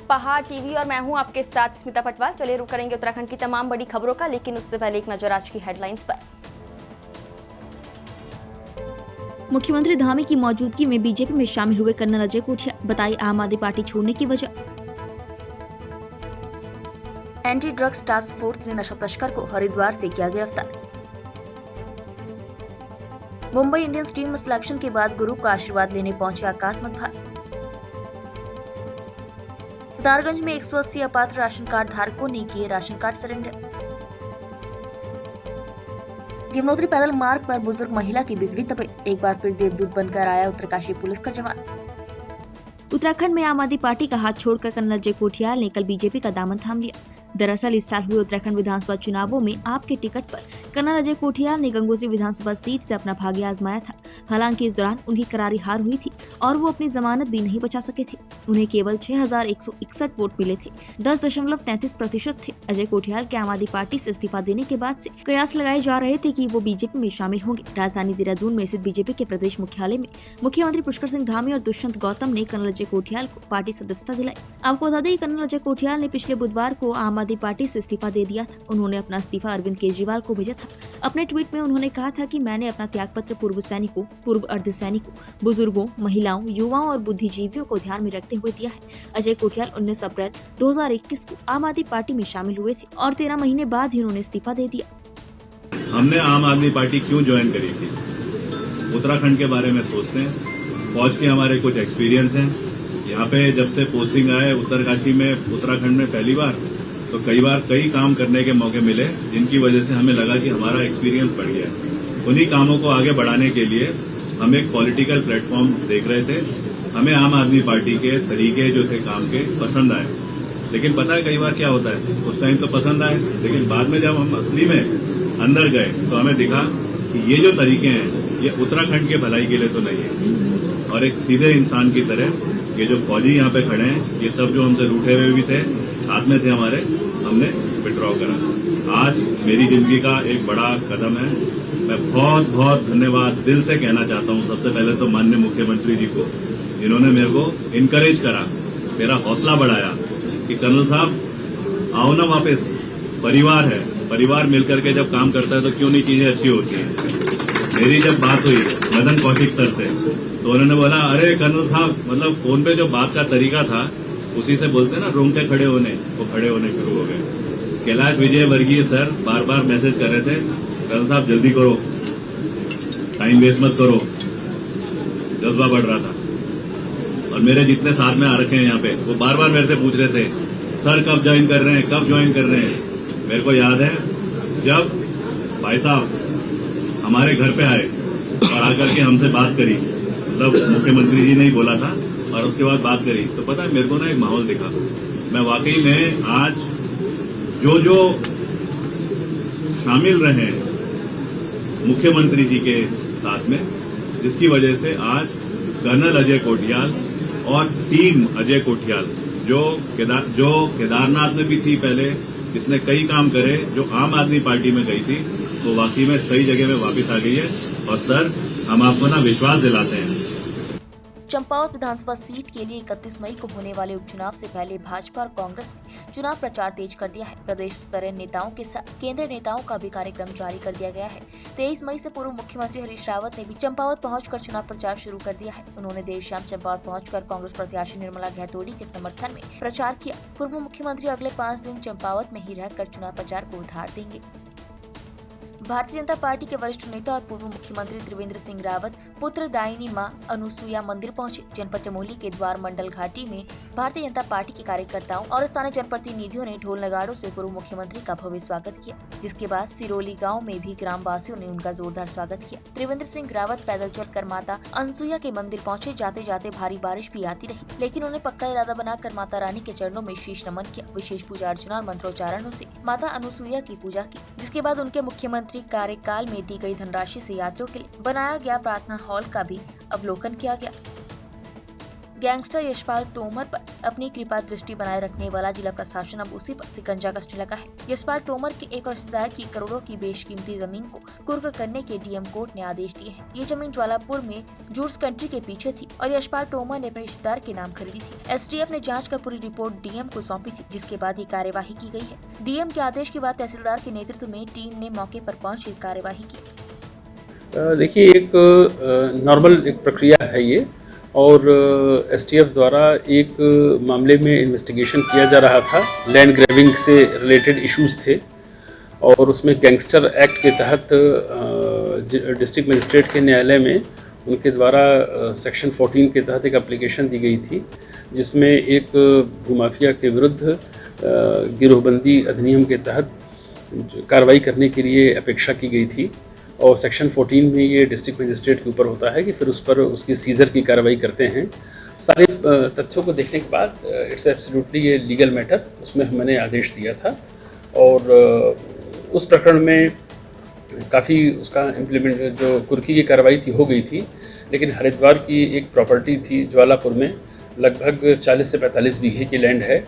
पहाड़ टीवी और मैं हूं आपके साथ स्मिता पटवार। चलिए रुक करेंगे उत्तराखंड की तमाम बड़ी खबरों का, लेकिन उससे पहले एक नजर आज की हेडलाइंस पर। मुख्यमंत्री धामी की मौजूदगी में बीजेपी में शामिल हुए कर्नल अजय कोठिया, बताई आम आदमी पार्टी छोड़ने की वजह। एंटी ड्रग्स टास्क फोर्स ने नशा तस्कर को हरिद्वार से किया गिरफ्तार। मुंबई इंडियंस टीम में सिलेक्शन के बाद गुरु का आशीर्वाद लेने पहुंचे आकाश मधवार। सितारगंज में 180 अपात्र राशन कार्ड धारकों ने किए राशन कार्ड सरेंडर। यमुनोत्री पैदल मार्ग पर बुजुर्ग महिला की बिगड़ी तबीयत, एक बार फिर देवदूत बनकर आया उत्तरकाशी पुलिस का जवान। उत्तराखंड में आम आदमी पार्टी का हाथ छोड़कर कर्नल अजय कोठियाल ने कल बीजेपी का दामन थाम लिया। दरअसल इस साल हुए उत्तराखंड विधानसभा चुनावों में आप के टिकट पर कर्नल अजय कोठियाल ने गंगोत्री विधानसभा सीट से अपना भाग्य आजमाया था। हालांकि इस दौरान उनकी करारी हार हुई थी और वो अपनी जमानत भी नहीं बचा सके थे। उन्हें केवल 6161 वोट मिले थे, 10.33% थे। अजय कोठियाल के आम आदमी पार्टी से इस्तीफा देने के बाद से कयास लगाए जा रहे थे कि वो बीजेपी में शामिल होंगे। राजधानी देहरादून में स्थित बीजेपी के प्रदेश मुख्यालय में मुख्यमंत्री पुष्कर सिंह धामी और दुष्यंत गौतम ने कर्नल अजय कोठियाल को पार्टी सदस्यता दिलाई। आपको बता दें, कर्नल अजय कोठियाल ने पिछले बुधवार को आम आदमी पार्टी से इस्तीफा दे दिया था। उन्होंने अपना इस्तीफा अरविंद केजरीवाल को भेजा था। अपने ट्वीट में उन्होंने कहा था कि मैंने अपना त्यागपत्र पूर्व सैनिकों, पूर्व अर्धसैनिकों, बुजुर्गों, महिलाओं, युवाओं और बुद्धिजीवियों को ध्यान में रखते हुए दिया है। अजय कोठियाल 19 अप्रैल 2021 को आम आदमी पार्टी में शामिल हुए थे और 13 महीने बाद ही उन्होंने इस्तीफा दे दिया। हमने आम आदमी पार्टी क्यों ज्वाइन करी थी? उत्तराखंड के बारे में सोचते हैं, फौज के हमारे कुछ एक्सपीरियंस हैं। यहाँ पे जब से पोस्टिंग आए उत्तरकाशी में, उत्तराखंड में पहली बार, तो कई काम करने के मौके मिले, जिनकी वजह से हमें लगा कि हमारा एक्सपीरियंस बढ़ गया है। उन्हीं कामों को आगे बढ़ाने के लिए हम एक पॉलिटिकल प्लेटफॉर्म देख रहे थे। हमें आम आदमी पार्टी के तरीके जो थे काम के पसंद आए, लेकिन पता है कई बार क्या होता है, उस टाइम तो पसंद आए, लेकिन बाद में जब हम असली में अंदर गए तो हमें दिखा कि ये जो तरीके हैं ये उत्तराखंड के भलाई के लिए तो नहीं है। और एक सीधे इंसान की तरह ये जो फौजी यहाँ पे खड़े हैं, ये सब जो हमसे रूठे हुए भी थे, साथ में थे हमारे, हमने विड्रॉ करा। आज मेरी जिंदगी का एक बड़ा कदम है। मैं बहुत बहुत धन्यवाद दिल से कहना चाहता हूँ सबसे पहले तो माननीय मुख्यमंत्री जी को, जिन्होंने मेरे को इनकरेज करा, मेरा हौसला बढ़ाया कि कर्नल साहब आओ ना वापस, परिवार है, परिवार मिलकर के जब काम करता है तो क्यों नहीं चीजें अच्छी होती हैं। मेरी जब बात हुई मदन कौशिक सर से तो उन्होंने बोला, अरे कर्नल साहब, मतलब फोन पे जो बात का तरीका था उसी से बोलते ना रोंगटे खड़े होने, वो खड़े होने शुरू हो गए। कैलाश विजय वर्गीय सर बार बार मैसेज कर रहे थे, कर्नल साहब जल्दी करो, टाइम वेस्ट मत करो, जज्बा बढ़ रहा था। और मेरे जितने साथ में आ रखे हैं यहाँ पे, वो बार बार मेरे से पूछ रहे थे, सर कब ज्वाइन कर रहे हैं, कब ज्वाइन कर रहे हैं। मेरे को याद है जब भाई साहब हमारे घर पे आए और आकर के हमसे बात करी, मतलब मुख्यमंत्री जी ने ही बोला था और उसके बाद बात करी, तो पता है मेरे को ना एक माहौल दिखा। मैं वाकई में आज जो शामिल रहे मुख्यमंत्री जी के साथ में, जिसकी वजह से आज कर्नल अजय कोठियाल और टीम अजय कोठियाल जो केदारनाथ में भी थी पहले, जिसने कई काम करे, जो आम आदमी पार्टी में गई थी, तो वाकई में सही जगह में वापस आ गई है। और सर हम आपको ना विश्वास दिलाते हैं। चंपावत विधानसभा सीट के लिए 31 मई को होने वाले उपचुनाव से पहले भाजपा और कांग्रेस ने चुनाव प्रचार तेज कर दिया है। प्रदेश स्तरीय नेताओं के साथ केंद्रीय नेताओं का भी कार्यक्रम जारी कर दिया गया है। 23 मई से पूर्व मुख्यमंत्री हरीश रावत ने भी चंपावत पहुंचकर चुनाव प्रचार शुरू कर दिया है। उन्होंने देर शाम चंपावत पहुंचकर कांग्रेस प्रत्याशी निर्मला घैतोड़ी के समर्थन में प्रचार किया। पूर्व मुख्यमंत्री अगले 5 दिन चंपावत में ही रहकर चुनाव प्रचार को उधार देंगे। भारतीय जनता पार्टी के वरिष्ठ नेता और पूर्व मुख्यमंत्री त्रिवेंद्र सिंह रावत पुत्र दायिनी मां अनुसुईया मंदिर पहुंचे। जनपद चमोली के द्वार मंडल घाटी में भारतीय जनता पार्टी के कार्यकर्ताओं और स्थानीय जनप्रतिनिधियों ने ढोल नगाड़ों से पूर्व मुख्यमंत्री का भव्य स्वागत किया, जिसके बाद सिरोली गांव में भी ग्रामवासियों ने उनका जोरदार स्वागत किया। त्रिवेंद्र सिंह रावत पैदल चलकर माता अनुसुईया के मंदिर पहुंचे। जाते जाते भारी बारिश भी आती रही, लेकिन उन्हें पक्का इरादा बनाकर माता रानी के चरणों में शीश नमन किया। विशेष पूजा अर्चना और मंत्रोच्चारणों से माता अनुसुईया की पूजा की, जिसके बाद उनके मुख्यमंत्री कार्यकाल में दी गई धनराशि से यात्रियों के लिए बनाया गया प्रार्थना हॉल का भी अवलोकन किया गया। गैंगस्टर यशपाल तोमर पर अपनी कृपा दृष्टि बनाए रखने वाला जिला प्रशासन अब उसी पर शिकंजा कसने लगा है। यशपाल तोमर के एक और रिश्तेदार की करोड़ों की बेशकीमती जमीन को कुर्क करने के डीएम कोर्ट ने आदेश दिए हैं। ये जमीन ज्वालापुर में जूर्स कंट्री के पीछे थी और यशपाल तोमर ने अपने रिश्तेदार के नाम खरीदी थी। एसटीएफ ने जांच कर पूरी रिपोर्ट डीएम को सौंपी थी, जिसके बाद ये कार्यवाही की गई है। डीएम के आदेश के बाद तहसीलदार के नेतृत्व में टीम ने मौके पर पहुंच कार्यवाही की। देखिए, एक नॉर्मल एक प्रक्रिया है ये, और एसटीएफ द्वारा एक मामले में इन्वेस्टिगेशन किया जा रहा था। लैंड ग्रैबिंग से रिलेटेड इश्यूज थे और उसमें गैंगस्टर एक्ट के तहत डिस्ट्रिक्ट मजिस्ट्रेट के न्यायालय में उनके द्वारा सेक्शन 14 के तहत एक एप्लीकेशन दी गई थी, जिसमें एक भूमाफिया के विरुद्ध गिरोहबंदी अधिनियम के तहत कार्रवाई करने के लिए अपेक्षा की गई थी। और सेक्शन 14 में ये डिस्ट्रिक्ट मजिस्ट्रेट के ऊपर होता है कि फिर उस पर उसकी सीज़र की कार्रवाई करते हैं। सारे तथ्यों को देखने के बाद इट्स एब्सोल्युटली ये लीगल मैटर, उसमें मैंने आदेश दिया था और उस प्रकरण में काफ़ी उसका इम्प्लीमेंट जो कुर्की की कार्रवाई थी हो गई थी। लेकिन हरिद्वार की एक प्रॉपर्टी थी ज्वालापुर में, लगभग 40 से 45 बीघे की लैंड है,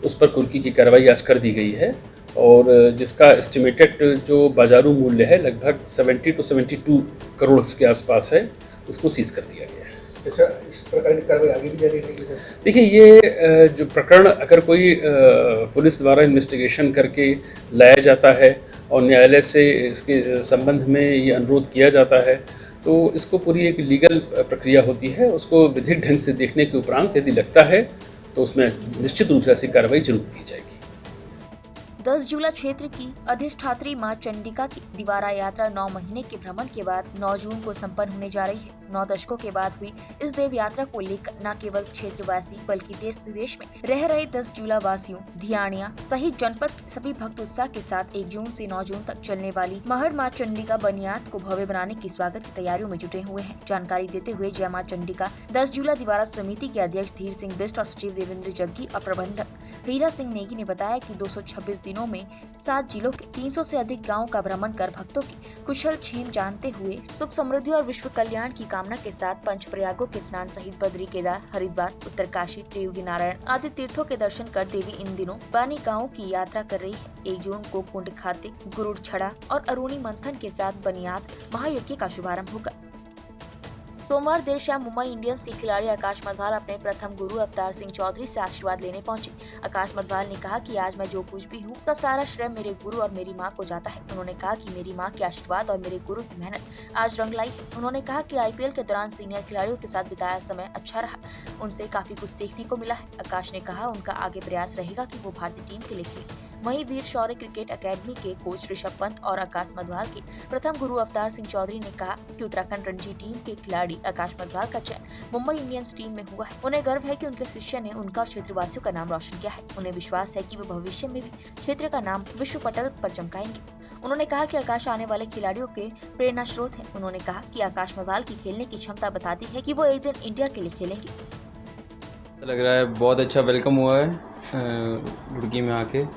उस पर कुर्की की कार्रवाई आज कर दी गई है और जिसका एस्टिमेटेड जो बाजारू मूल्य है लगभग 70 to 72 करोड़ के आसपास है, उसको सीज कर दिया गया है। इस प्रकार की कार्रवाई आगे भी जारी रहेगी सर? देखिए, ये जो प्रकरण अगर कोई पुलिस द्वारा इन्वेस्टिगेशन करके लाया जाता है और न्यायालय से इसके संबंध में ये अनुरोध किया जाता है, तो इसको पूरी एक लीगल प्रक्रिया होती है। उसको विधिक ढंग से देखने के उपरांत यदि लगता है तो उसमें निश्चित रूप से ऐसी कार्रवाई जरूर की जाएगी। 10 जुला क्षेत्र की अधिष्ठात्री मां चंडिका की दिवारा यात्रा 9 महीने के भ्रमण के बाद 9 जून को संपन्न होने जा रही है। 9 दशकों के बाद हुई इस देव यात्रा को लेकर न केवल क्षेत्रवासी बल्कि देश विदेश में रह रहे 10 जुला वासियों, धियाणिया सहित जनपद के सभी भक्त उत्साह के साथ 1 जून से 9 जून तक चलने वाली महड़ मां चंडिका बनियाद को भव्य बनाने की स्वागत की तैयारियों में जुटे हुए हैं। जानकारी देते हुए जय मां चंडिका 10 जुला दिवारा समिति के अध्यक्ष धीर सिंह बिष्ट और सचिव देवेंद्र जग्गी और प्रबंधक हीरा सिंह नेगी ने बताया कि 226 दिनों में 7 जिलों के 300 से अधिक गांवों का भ्रमण कर भक्तों की कुशल क्षेम जानते हुए सुख समृद्धि और विश्व कल्याण की कामना के साथ पंचप्रयागों के स्नान सहित बद्री केदार, हरिद्वार, उत्तरकाशी, त्रियुगी नारायण आदि तीर्थों के दर्शन कर देवी इन दिनों बानी गांवों की यात्रा कर रही है। 1 जून को कुंड खाते, गुरुड़ छड़ा और अरुणी मंथन के साथ बनियाद महायज्ञ का शुभारंभ होगा। सोमवार देर शाम मुंबई इंडियंस के खिलाड़ी आकाश मधवाल अपने प्रथम गुरु अवतार सिंह चौधरी से आशीर्वाद लेने पहुंचे। आकाश मधवाल ने कहा कि आज मैं जो कुछ भी हूँ उसका सारा श्रेय मेरे गुरु और मेरी माँ को जाता है। उन्होंने कहा कि मेरी माँ के आशीर्वाद और मेरे गुरु की मेहनत आज रंग लाई है। उन्होंने कहा कि आईपीएल के दौरान सीनियर खिलाड़ियों के साथ बिताया समय अच्छा रहा, उनसे काफी कुछ सीखने को मिला है। आकाश ने कहा उनका आगे प्रयास रहेगा कि वो भारतीय टीम के लिए खेले। वहीं वीर शौर्य क्रिकेट एकेडमी के कोच ऋषभ पंत और आकाश मधवाल के प्रथम गुरु अवतार सिंह चौधरी ने कहा कि उत्तराखंड रणजी टीम के खिलाड़ी आकाश मधवाल का चयन मुंबई इंडियंस टीम में हुआ है। उन्हें गर्व है कि उनके शिष्य ने उनका और क्षेत्रवासियों का नाम रोशन किया है। उन्हें विश्वास है कि वे भविष्य में भी क्षेत्र का नाम विश्व पटल पर चमकाएंगे। उन्होंने कहा कि आकाश आने वाले खिलाड़ियों के प्रेरणा स्रोत है। उन्होंने कहा कि आकाश मधवाल की खेलने की क्षमता बताती है कि वो एक दिन इंडिया के लिए खेलेंगे। लग रहा है बहुत अच्छा वेलकम हुआ है रुड़की में आके,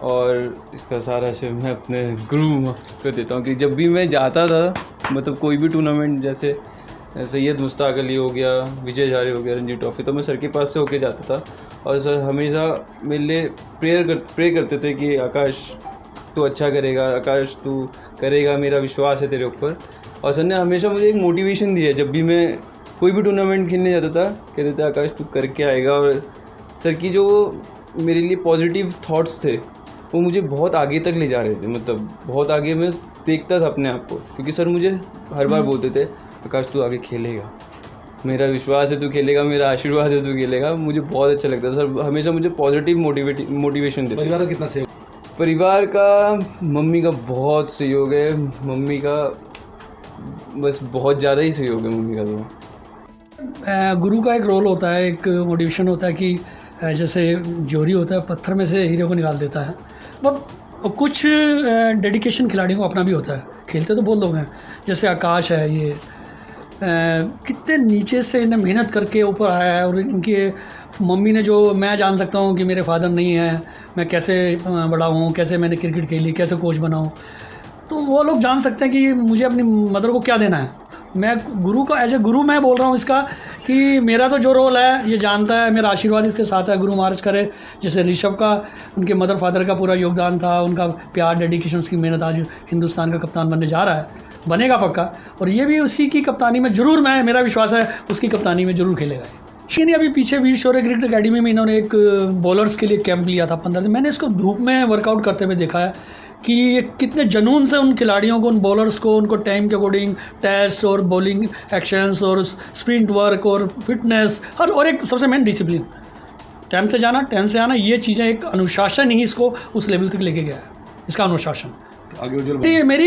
और इसका सारा श्रेय मैं अपने गुरु को देता हूँ कि जब भी मैं जाता था, मतलब कोई भी टूर्नामेंट जैसे सैयद मुश्ताक अली हो गया, विजय झारे हो गया, रणजी ट्रॉफी, तो मैं सर के पास से होके जाता था और सर हमेशा मेरे लिए प्रे करते थे कि आकाश तू अच्छा करेगा, आकाश तू करेगा, मेरा विश्वास है तेरे ऊपर। और सर ने हमेशा मुझे एक मोटिवेशन दी है। जब भी मैं कोई भी टूर्नामेंट खेलने जाता था कहते थे आकाश तू करके आएगा। और सर की जो मेरे लिए पॉजिटिव थॉट्स थे वो मुझे बहुत आगे तक ले जा रहे थे, मतलब बहुत आगे मैं देखता था अपने आप को, क्योंकि सर मुझे हर बार बोलते थे आकाश तू आगे खेलेगा, मेरा विश्वास है तू खेलेगा, मेरा आशीर्वाद है तू खेलेगा। मुझे बहुत अच्छा लगता था। सर हमेशा मुझे पॉजिटिव मोटिवेशन देते। परिवार का कितना सहयोग? परिवार का मम्मी का बहुत सहयोग है, मम्मी का बस बहुत ज़्यादा ही सहयोग है मम्मी का। तो गुरु का एक रोल होता है, एक मोटिवेशन होता है कि जैसे जोहरी होता है पत्थर में से हीरे को निकाल देता है, बट कुछ डेडिकेशन खिलाड़ियों को अपना भी होता है। खेलते तो बहुत लोग हैं, जैसे आकाश है, ये कितने नीचे से इन्हें मेहनत करके ऊपर आया है। और इनके मम्मी ने जो, मैं जान सकता हूँ कि मेरे फादर नहीं है, मैं कैसे बड़ा हूँ, कैसे मैंने क्रिकेट खेली, कैसे कोच बना हूँ, तो वो लोग जान सकते हैं कि मुझे अपनी मदर को क्या देना है। मैं गुरु का एज ए गुरु मैं बोल रहा हूँ इसका कि मेरा तो जो रोल है ये जानता है, मेरा आशीर्वाद इसके साथ है, गुरु महाराज करे। जैसे ऋषभ का, उनके मदर फादर का पूरा योगदान था, उनका प्यार, डेडिकेशन, उसकी मेहनत, आज हिंदुस्तान का कप्तान बनने जा रहा है, बनेगा पक्का। और ये भी उसी की कप्तानी में ज़रूर, मेरा विश्वास है उसकी कप्तानी में ज़रूर खेलेगा। लेकिन अभी पीछे वीर शौर्य क्रिकेट अकेडमी में इन्होंने एक बॉलर्स के लिए कैंप लिया था 15 दिन। मैंने इसको धूप में वर्कआउट करते हुए देखा है कि कितने जुनून से उन खिलाड़ियों को, उन बॉलर्स को, उनको टाइम के अकॉर्डिंग टेस्ट और बॉलिंग एक्शंस और स्प्रिंट वर्क और फिटनेस, हर, और एक सबसे मेन डिसिप्लिन, टाइम से जाना, टाइम से आना, ये चीज़ें, एक अनुशासन ही इसको उस लेवल तक लेके गया है, इसका अनुशासन। ये मेरी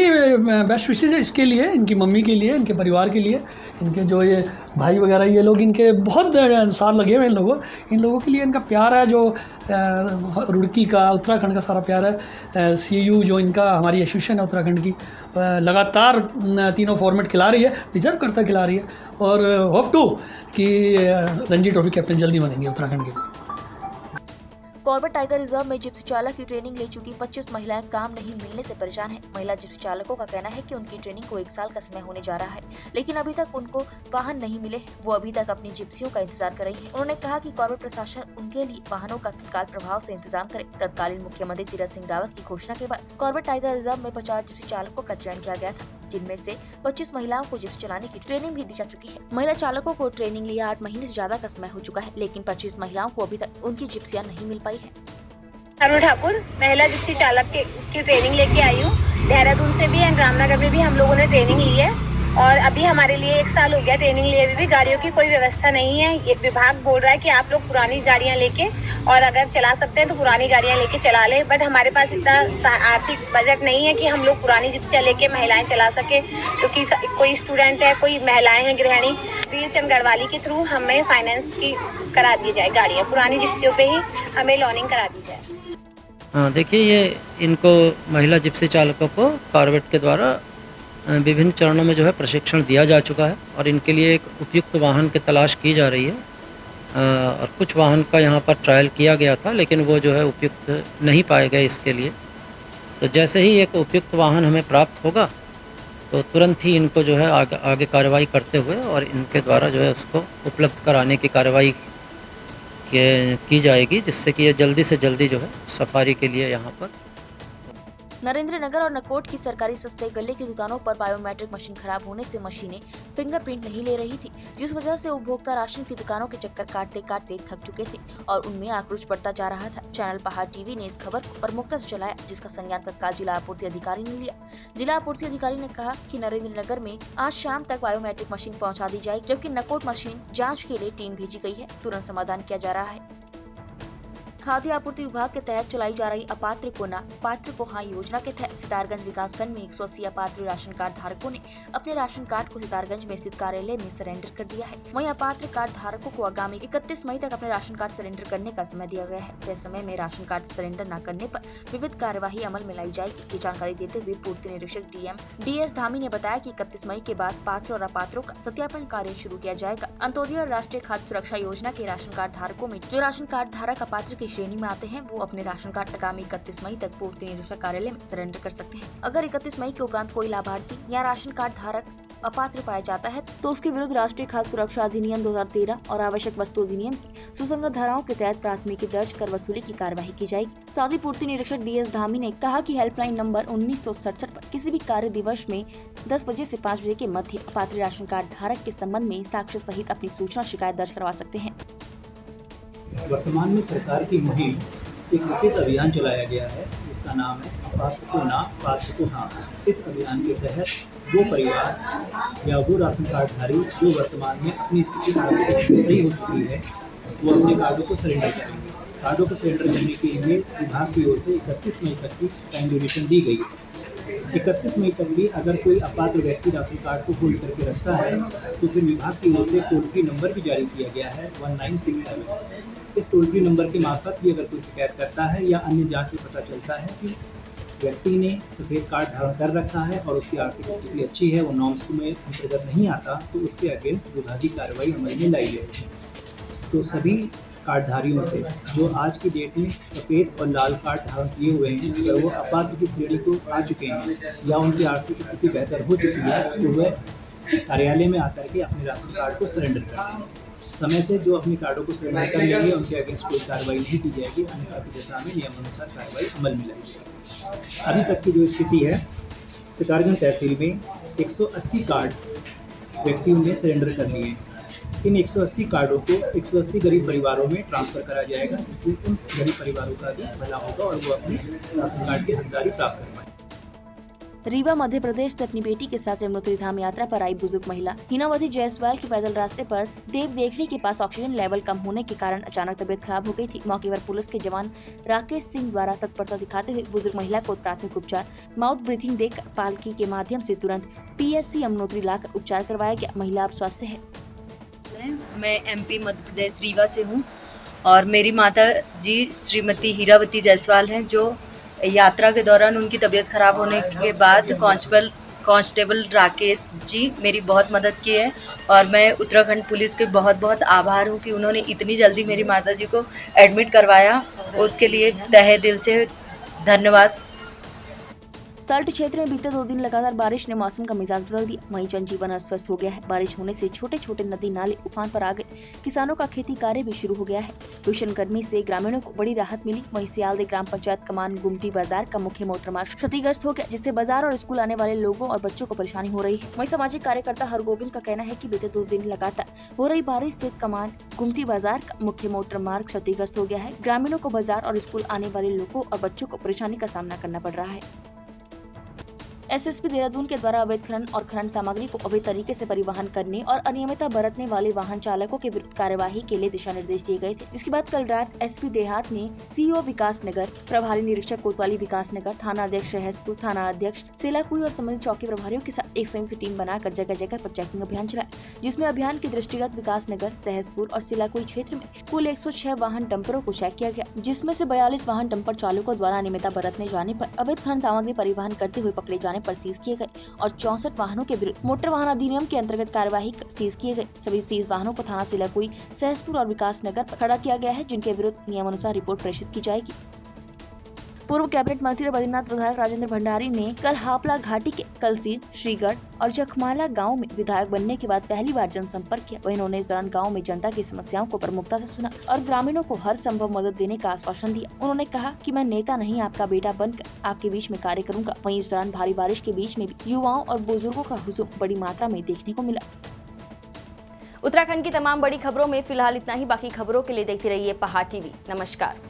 बेस्ट विशेज़ है इसके लिए, इनकी मम्मी के लिए, इनके परिवार के लिए, इनके जो ये भाई वगैरह, ये लोग, इनके बहुत साथ लगे हुए इन लोगों के लिए इनका प्यार है, जो रुड़की का, उत्तराखंड का सारा प्यार है। CU जो इनका, हमारी एसोसिएशन है उत्तराखंड की, लगातार तीनों फॉर्मेट खिला रही है, डिजर्व करता खिला रही है, और होप टू कि रणजी ट्रॉफी कैप्टन जल्दी बनेंगे उत्तराखंड के। कॉर्बेट टाइगर रिजर्व में जिप्सी चालक की ट्रेनिंग ले चुकी 25 महिलाएं काम नहीं मिलने से परेशान हैं। महिला जिप्सी चालकों का कहना है कि उनकी ट्रेनिंग को 1 साल का समय होने जा रहा है, लेकिन अभी तक उनको वाहन नहीं मिले। वो अभी तक अपनी जिप्सियों का इंतजार कर रही हैं। उन्होंने कहा कि कॉर्बेट प्रशासन उनके लिए वाहनों का तत्काल प्रभाव से इंतजाम करे। तत्कालीन मुख्यमंत्री तीरथ सिंह रावत की घोषणा के बाद कॉर्बेट टाइगर रिजर्व में 50 जिप्सी चालकों का चयन किया गया था, जिनमें से 25 महिलाओं को जिप्सी चलाने की ट्रेनिंग भी दी जा चुकी है। महिला चालकों को ट्रेनिंग लिए 8 महीने से ज्यादा का समय हो चुका है, लेकिन 25 महिलाओं को अभी तक उनकी जिप्सियां नहीं मिल पाई है। अरुण ठाकुर, महिला जिप्सी चालक की ट्रेनिंग लेके आई हूँ। देहरादून से भी एंड रामनगर में भी हम लोगों ने ट्रेनिंग ली है, और अभी हमारे लिए 1 साल हो गया ट्रेनिंग लिए भी गाड़ियों की कोई व्यवस्था नहीं है। ये विभाग बोल रहा है कि आप लोग पुरानी गाड़ियाँ लेके, और अगर चला सकते हैं तो पुरानी गाड़ियाँ लेके चला ले, बट हमारे पास इतना आर्थिक बजट नहीं है कि हम लोग पुरानी जिप्सियाँ लेके महिलाएं चला सके, क्योंकि कोई स्टूडेंट है, कोई महिलाएं हैं गृहिणी, वीरचंद गढ़वाली के थ्रू हमें फाइनेंस की करा दी जाए गाड़ियाँ, पुरानी जिप्सियों पे ही हमें लोनिंग करा दी जाए। हाँ, देखिए, ये इनको महिला जिप्सी चालकों को कॉर्बेट के द्वारा विभिन्न चरणों में जो है प्रशिक्षण दिया जा चुका है, और इनके लिए एक उपयुक्त वाहन की तलाश की जा रही है। और कुछ वाहन का यहाँ पर ट्रायल किया गया था, लेकिन वो जो है उपयुक्त नहीं पाए गए इसके लिए। तो जैसे ही एक उपयुक्त वाहन हमें प्राप्त होगा तो तुरंत ही इनको जो है आगे कार्रवाई करते हुए और इनके द्वारा जो है उसको उपलब्ध कराने की कार्रवाई की जाएगी, जिससे कि ये जल्दी से जल्दी जो है सफारी के लिए यहाँ पर। नरेंद्र नगर और नकोट की सरकारी सस्ते गले की दुकानों पर बायोमेट्रिक मशीन खराब होने से मशीनें फिंगरप्रिंट नहीं ले रही थी, जिस वजह से उपभोक्ता राशन की दुकानों के चक्कर काटते काटते थक चुके थे और उनमें आक्रोश बढ़ता जा रहा था। चैनल पहाड़ टीवी ने इस खबर को प्रमुखता से चलाया, जिसका संज्ञान तत्काल जिला आपूर्ति अधिकारी ने लिया। जिला आपूर्ति अधिकारी ने कहा कि नरेंद्र नगर में आज शाम तक बायोमेट्रिक मशीन पहुँचा दी जाएगी, जबकि नकोट मशीन जाँच के लिए टीम भेजी गई है। तुरंत समाधान किया जा रहा है। खाद्य आपूर्ति विभाग के तहत चलाई जा रही अपात्र को ना पात्र को हाँ योजना के तहत सितारगंज विकासखंड में 180 अपात्र राशन कार्ड धारकों ने अपने राशन कार्ड को सितारगंज में स्थित कार्यालय में सरेंडर कर दिया है। वहीं अपात्र कार्ड धारकों को आगामी 31 मई तक अपने राशन कार्ड सरेंडर करने का समय दिया गया है। तय समय में राशन कार्ड सरेंडर न करने पर विविध कार्यवाही अमल में लाई जाएगी। ये जानकारी देते हुए पूर्ति निरीक्षक DM DS धामी ने बताया कि 31 मई के बाद पात्र और अपात्रों का सत्यापन कार्य शुरू किया जाएगा। अंत्योदय और राष्ट्रीय खाद्य सुरक्षा योजना के राशन कार्ड धारकों में जो राशन कार्ड धारक अपात्र की श्रेणी में आते हैं, वो अपने राशन कार्ड आगामी 31 मई तक पूर्ति निरीक्षक कार्यालय में सरेंडर कर सकते हैं। अगर 31 मई के उपरांत कोई लाभार्थी या राशन कार्ड धारक अपात्र पाया जाता है तो उसके विरुद्ध राष्ट्रीय खाद्य सुरक्षा अधिनियम 2013 और आवश्यक वस्तु अधिनियम की सुसंगत धाराओं के तहत प्राथमिकी दर्ज कर वसूली की कार्यवाही की जाएगी। साथ ही पूर्ति निरीक्षक DS धामी ने कहा कि हेल्पलाइन नंबर 1967 पर किसी भी कार्य दिवस में 10 बजे से 5 बजे के मध्य अपात्र राशन कार्ड धारक के संबंध में साक्ष्य सहित अपनी सूचना शिकायत दर्ज करवा सकते हैं। वर्तमान में सरकार की मुहिम एक विशेष अभियान चलाया गया है, जिसका नाम है अपात्र को ना पात्र को हाँ। इस अभियान के तहत वो परिवार या वो राशन कार्डधारी जो वर्तमान में अपनी स्थिति आर्थिक सही हो चुकी है, वो अपने कार्डों को सरेंडर करेंगे। कार्डों को सरेंडर करने के लिए विभाग की ओर से 31 मई तक की टाइम ड्यूरेशन दी गई है। 31 मई तक भी अगर कोई अपात्र व्यक्ति राशन कार्ड को होल्ड करके रखता है तो फिर विभाग की ओर से टोल फ्री नंबर भी जारी किया गया है 1967। इस टोल फ्री नंबर के मार्फत भी अगर कोई शिकायत करता है या अन्य जांच में पता चलता है कि व्यक्ति ने सफ़ेद कार्ड धारण कर रखा है और उसकी आर्थिक स्थिति अच्छी है, वो नॉर्म्स में अंतर्गत नहीं आता, तो उसके अगेंस्ट विभागीय कार्रवाई अमल में लाई जाएगी। तो सभी कार्डधारियों से जो आज की डेट में सफ़ेद और लाल कार्ड धारण किए हुए हैं, अगर वो अपात्र की श्रेणी को आ चुके हैं या उनकी आर्थिक स्थिति बेहतर हो चुकी है, तो वह कार्यालय में आकर के अपने राशन कार्ड को सरेंडर कर दें। समय से जो अपने कार्डों को सरेंडर कर लेंगे उनके अगेंस्ट कोई कार्रवाई नहीं की जाएगी, अन्यथा की दशा में नियमानुसार कार्रवाई अमल में लाएगी। अभी तक की जो स्थिति है, सितारगंज तहसील में 180 कार्ड व्यक्तियों ने सरेंडर कर लिए। इन 180 कार्डों को 180 गरीब परिवारों में ट्रांसफ़र करा जाएगा, जिससे उन गरीब परिवारों का भी भला होगा और वो अपने राशन कार्ड की हकदारी प्राप्त कर पाएंगे। रीवा मध्य प्रदेश से अपनी बेटी के साथ यमुनोत्री धाम यात्रा पर आई बुजुर्ग महिला हिनावती जायसवाल के पैदल रास्ते पर देव देखड़ी के पास ऑक्सीजन लेवल कम होने के कारण अचानक तबीयत खराब हो गई थी। मौके पर पुलिस के जवान राकेश सिंह द्वारा तत्परता दिखाते हुए बुजुर्ग महिला को प्राथमिक उपचार माउथ ब्रीथिंग देकर पालकी के माध्यम से तुरंत PSC यमुनोत्री लाकर उपचार करवाया गया। महिला अब स्वस्थ है। मैं MP मध्य प्रदेश रीवा से हूँ और मेरी माता जी श्रीमती हीरावती जायसवाल हैं, जो यात्रा के दौरान उनकी तबीयत खराब होने के बाद कांस्टेबल राकेश जी मेरी बहुत मदद की है और मैं उत्तराखंड पुलिस के बहुत बहुत आभार हूँ कि उन्होंने इतनी जल्दी मेरी माता जी को एडमिट करवाया। उसके लिए तहे दिल से धन्यवाद। सल्ट क्षेत्र में बीते 2 दिन लगातार बारिश ने मौसम का मिजाज बदल दिया। वहीं जनजीवन अस्त-व्यस्त हो गया है। बारिश होने से छोटे छोटे नदी नाले उफान पर आ गए। किसानों का खेती कार्य भी शुरू हो गया है। भीषण गर्मी से ग्रामीणों को बड़ी राहत मिली। वहीं सियालदे ग्राम पंचायत कमान गुमटी बाजार का मुख्य मोटर मार्ग क्षतिग्रस्त हो गया, जिससे बाजार और स्कूल आने वाले लोगों और बच्चों को परेशानी हो रही है। वहीं सामाजिक कार्यकर्ता हरगोविंद का कहना है कि बीते 2 दिन लगातार हो रही बारिश से कमान गुमटी बाजार का मुख्य मोटर मार्ग क्षतिग्रस्त हो गया है। ग्रामीणों को बाजार और स्कूल आने वाले लोगों और बच्चों को परेशानी का सामना करना पड़ रहा है। SSP देहरादून के द्वारा अवैध खनन और खनन सामग्री को अवैध तरीके से परिवहन करने और अनियमितता बरतने वाले वाहन चालकों के विरुद्ध कार्यवाही के लिए दिशा निर्देश दिए गए थे, जिसके बाद कल रात SP देहात ने CO विकास नगर, प्रभारी निरीक्षक कोतवाली विकास नगर, थाना अध्यक्ष सहसपुर, थाना अध्यक्ष सेलाकुई और संबंधित चौकी प्रभारियों के साथ एक संयुक्त टीम बनाकर जगह जगह पर चेकिंग अभियान चलाया, जिसमें अभियान के दृष्टिगत विकास नगर, सहसपुर और सेलाकुई क्षेत्र में कुल 106 वाहन डंपरों को चेक किया गया, जिसमें से 42 वाहन डंपर चालकों द्वारा अनियमितता बरतने जाने पर अवैध खनन सामग्री परिवहन करते हुए पकड़े जाने पर सीज किए गए और 64 वाहनों के विरुद्ध मोटर वाहन अधिनियम के अंतर्गत कार्यवाही सीज किए गए। सभी सीज वाहनों को थाना सिलाकुई, सहसपुर और विकास नगर पर खड़ा किया गया है, जिनके विरुद्ध नियमानुसार रिपोर्ट प्रेषित की जाएगी। पूर्व कैबिनेट मंत्री बद्रीनाथ विधायक राजेंद्र भंडारी ने कल हापला घाटी के कलसीर, श्रीगढ़ और जखमाला गांव में विधायक बनने के बाद पहली बार जनसंपर्क किया। वहीं उन्होंने इस दौरान गांव में जनता की समस्याओं को प्रमुखता से सुना और ग्रामीणों को हर संभव मदद देने का आश्वासन दिया। उन्होंने कहा कि मैं नेता नहीं, आपका बेटा बनकर आपके बीच में कार्य करूंगा। वहीं इस दौरान भारी बारिश के बीच में भी युवाओं और बुजुर्गों का हुजूम बड़ी मात्रा में देखने को मिला। उत्तराखंड की तमाम बड़ी खबरों में फिलहाल इतना ही। बाकी खबरों के लिए देखते रहिए पहाड़ TV। नमस्कार।